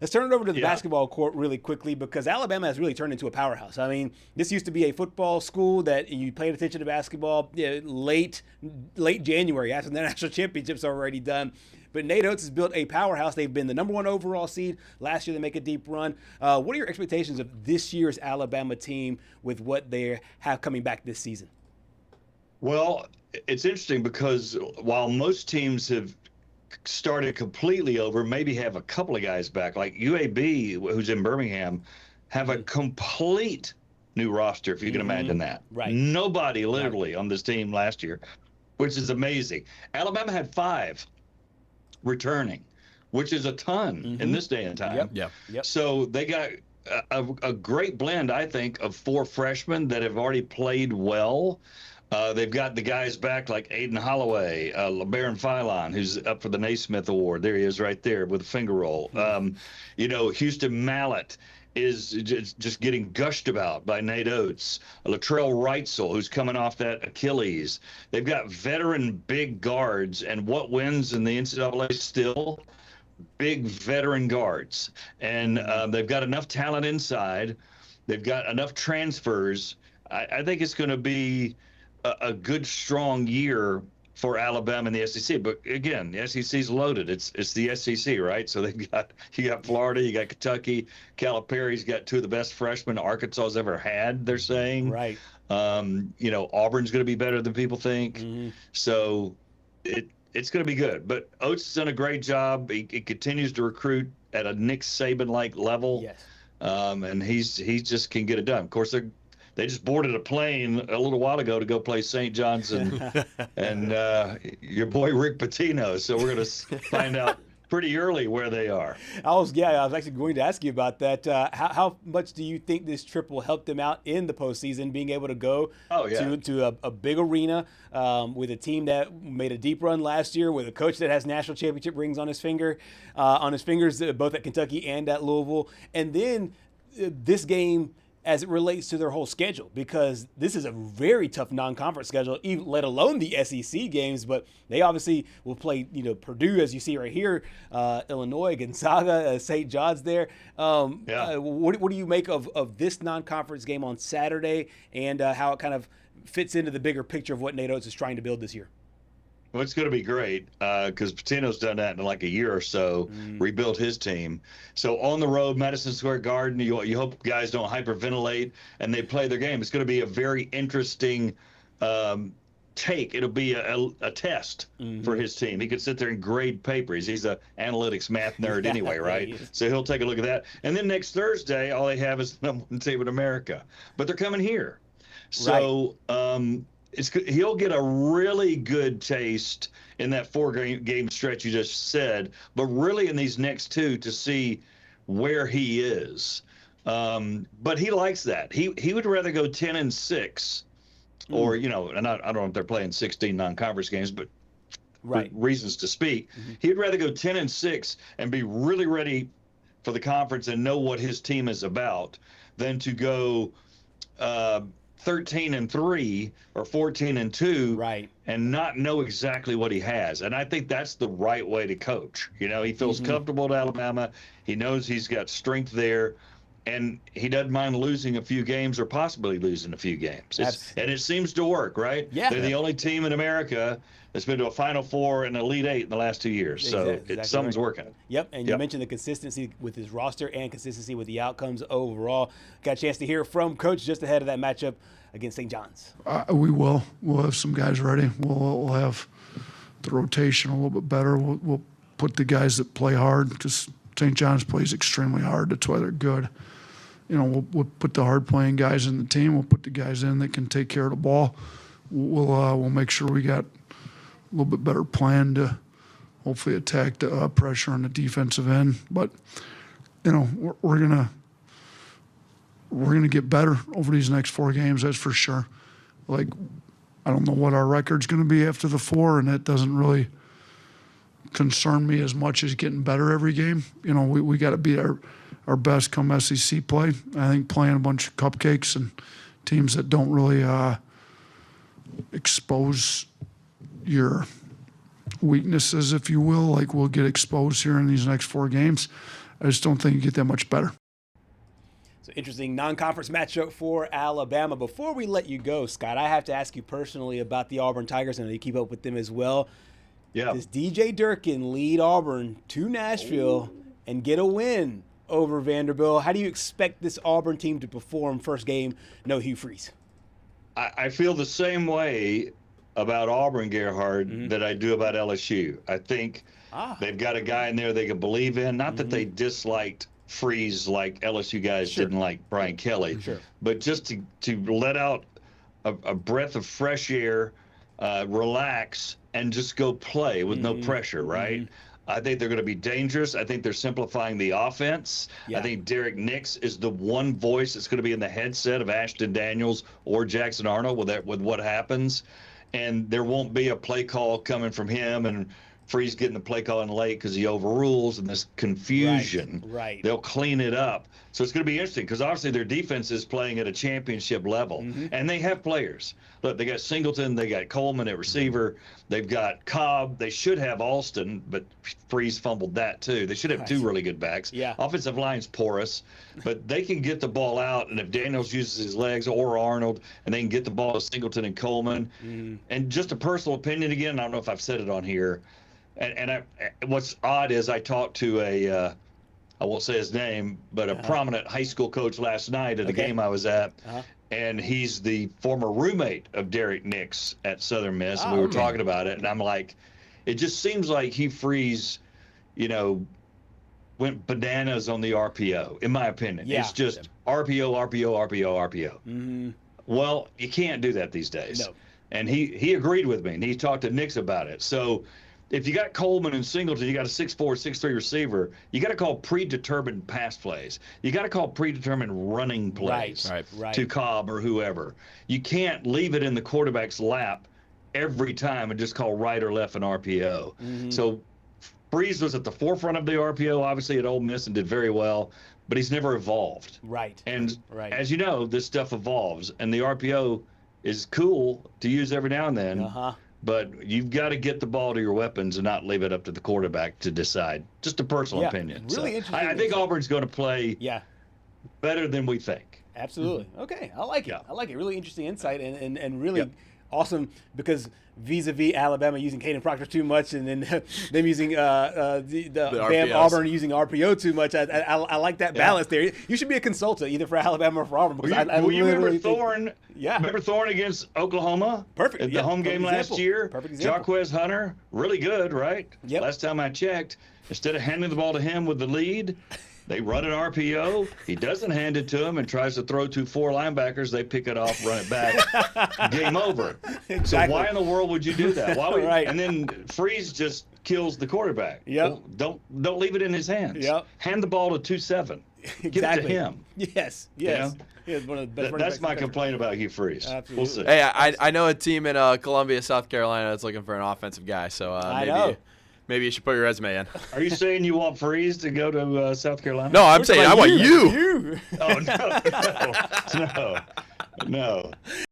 Let's turn it over to the basketball court really quickly, because Alabama has really turned into a powerhouse. I mean, this used to be a football school that you paid attention to basketball late January after the national championship's already done. But Nate Oates has built a powerhouse. They've been the #1 overall seed. Last year, they make a deep run. What are your expectations of this year's Alabama team with what they have coming back this season? Well, it's interesting because while most teams have started completely over, maybe have a couple of guys back, like UAB, who's in Birmingham, have a complete new roster, if you can imagine that. Right. Nobody literally on this team last year, which is amazing. Alabama had 5 returning, which is a ton in this day and time. Yep. So they got a great blend, I think, of 4 freshmen that have already played well. They've got the guys back like Aiden Holloway, LeBaron Philon, who's up for the Naismith Award. There he is right there with a finger roll. Houston Mallett is just getting gushed about by Nate Oates. Latrell Wrightsell, who's coming off that Achilles. They've got veteran big guards, and what wins in the NCAA still? Big veteran guards. And they've got enough talent inside. They've got enough transfers. I think it's going to be a good, strong year for Alabama and the SEC. But again, the SEC's loaded. It's the SEC, right? So you got Florida, you got Kentucky, Calipari's got 2 of the best freshmen Arkansas's ever had, they're saying. Right. Auburn's going to be better than people think. So it's going to be good. But Oates has done a great job. He continues to recruit at a Nick Saban-like level. Yes. And he just can get it done. Of course, they just boarded a plane a little while ago to go play St. John's and your boy Rick Pitino. So we're going to find out pretty early where they are. I was actually going to ask you about that. How much do you think this trip will help them out in the postseason, being able to go to a big arena with a team that made a deep run last year, with a coach that has national championship rings on his fingers, both at Kentucky and at Louisville, and then this game as it relates to their whole schedule, because this is a very tough non-conference schedule, even let alone the SEC games. But they obviously will play, Purdue, as you see right here, Illinois, Gonzaga, St. John's there. What do you make of this non-conference game on Saturday, and how it kind of fits into the bigger picture of what Nate Oates is trying to build this year? Well, it's going to be great because Pitino's done that in like a year or so, rebuilt his team. So on the road, Madison Square Garden, you hope guys don't hyperventilate and they play their game. It's going to be a very interesting take. It'll be a test for his team. He could sit there and grade papers. He's an analytics math nerd anyway, right? So he'll take a look at that. And then next Thursday, all they have is the #1 team in America. But they're coming here. So he'll get a really good taste in that 4-game stretch you just said, but really in these next 2 to see where he is. But he likes that. He would rather go 10-6, or and I don't know if they're playing 16 non-conference games, but reasons to speak. He'd rather go 10-6 and be really ready for the conference and know what his team is about than to go 13-3 or 14-2, and not know exactly what he has. And I think that's the right way to coach. He feels comfortable at Alabama. He knows he's got strength there, and he doesn't mind losing a few games or possibly losing a few games. And it seems to work, right? Yeah. They're the only team in America that's been to a Final Four and Elite 8 in the last 2 years. So something's working. Yep, and you mentioned the consistency with his roster and consistency with the outcomes overall. Got a chance to hear from Coach just ahead of that matchup against St. John's. We will. We'll have some guys ready. We'll have the rotation a little bit better. We'll put the guys that play hard, because St. John's plays extremely hard. That's why they're good. We'll put the hard-playing guys in the team. We'll put the guys in that can take care of the ball. We'll make sure we got a little bit better plan to hopefully attack the pressure on the defensive end. But we're gonna get better over these next 4 games. That's for sure. Like, I don't know what our record's gonna be after the 4, and that doesn't really concern me as much as getting better every game. We got to be our best come SEC play. I think playing a bunch of cupcakes and teams that don't really expose your weaknesses, if you will, like we'll get exposed here in these next 4 games. I just don't think you get that much better. So interesting non-conference matchup for Alabama. Before we let you go, Scott, I have to ask you personally about the Auburn Tigers. I know you keep up with them as well. Yeah. Does DJ Durkin lead Auburn to Nashville and get a win over Vanderbilt? How do you expect this Auburn team to perform first game? No Hugh Freeze. I feel the same way about Auburn, Gerhard, that I do about LSU. I think they've got a guy in there they can believe in. Not that they disliked Freeze like LSU guys didn't like Brian Kelly, but just to let out a breath of fresh air, relax, and just go play with no pressure, right? I think they're going to be dangerous. I think they're simplifying the offense. I think Derek Nix is the one voice that's going to be in the headset of Ashton Daniels or Jackson Arnold with what happens. And there won't be a play call coming from him and Freeze getting the play call in late because he overrules and this confusion. Right. They'll clean it up. So it's going to be interesting because obviously their defense is playing at a championship level. And they have players. Look, they got Singleton, they got Coleman at receiver, they've got Cobb. They should have Alston, but Freeze fumbled that too. They should have two really good backs. Offensive line's porous, but they can get the ball out. And if Daniels uses his legs or Arnold, and they can get the ball to Singleton and Coleman. And just a personal opinion again, I don't know if I've said it on here. And what's odd is I talked to I won't say his name, but a prominent high school coach last night at a game I was at, and he's the former roommate of Derek Nix at Southern Miss, and we were talking about it, and I'm like, it just seems like Hugh Freeze, went bananas on the RPO, in my opinion. It's just RPO, RPO, RPO, RPO. Well, you can't do that these days. No. And he agreed with me, and he talked to Nix about it. So if you got Coleman and Singleton, you got a 6'4", 6'3" receiver, you got to call predetermined pass plays. You got to call predetermined running plays to Cobb or whoever. You can't leave it in the quarterback's lap every time and just call right or left an RPO. So Freeze was at the forefront of the RPO, obviously at Ole Miss, and did very well, but he's never evolved. And as you know, this stuff evolves, and the RPO is cool to use every now and then. But you've got to get the ball to your weapons and not leave it up to the quarterback to decide. Just a personal opinion. Really interesting. I think Auburn's going to play better than we think. Absolutely. Okay, I like it. I like it. Really interesting insight and really awesome because vis-a-vis Alabama using Caden Proctor too much and then them using the Auburn using RPO too much. I like that balance there. You should be a consultant either for Alabama or for Auburn. Because you remember Thorne? Remember Thorne against Oklahoma? Perfect. At the home game last year? Perfect example. Jaquez Hunter, really good, right? Last time I checked, instead of handing the ball to him with the lead, they run an RPO. He doesn't hand it to him and tries to throw to 4 linebackers. They pick it off, run it back. Game over. So why in the world would you do that? Why and then Freeze just kills the quarterback. Well, don't leave it in his hands. Hand the ball to 2-7. Give it to him. Yes. One of the best that's my complaint about Hugh Freeze. Absolutely. We'll see. Hey, I know a team in Columbia, South Carolina that's looking for an offensive guy. So maybe you should put your resume in. Are you saying you want Freeze to go to South Carolina? No, I'm saying I want you. Oh, no.